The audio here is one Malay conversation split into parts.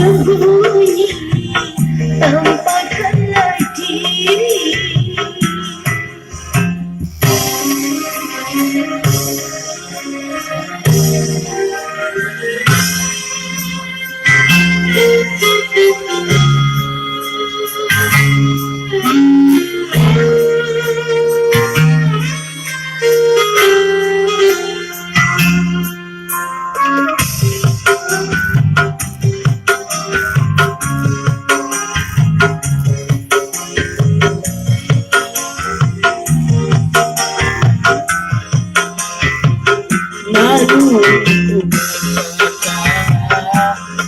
berbunyi tampakkanlah diri. Malu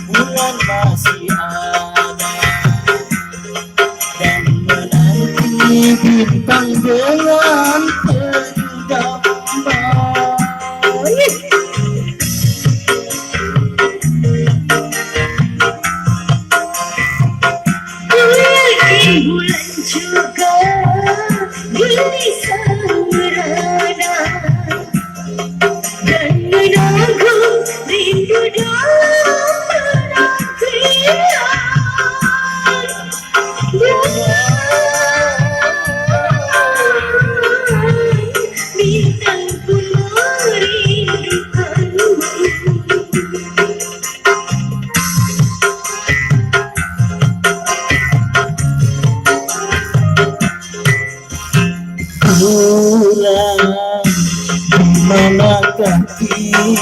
bulan masih ada dan menanti bintang dengan penuh gambar. Bulan juga gelisah merana dan menanggung rindu dalam penantian. Bintang pun merindukanmu. Bulan, di manakah kini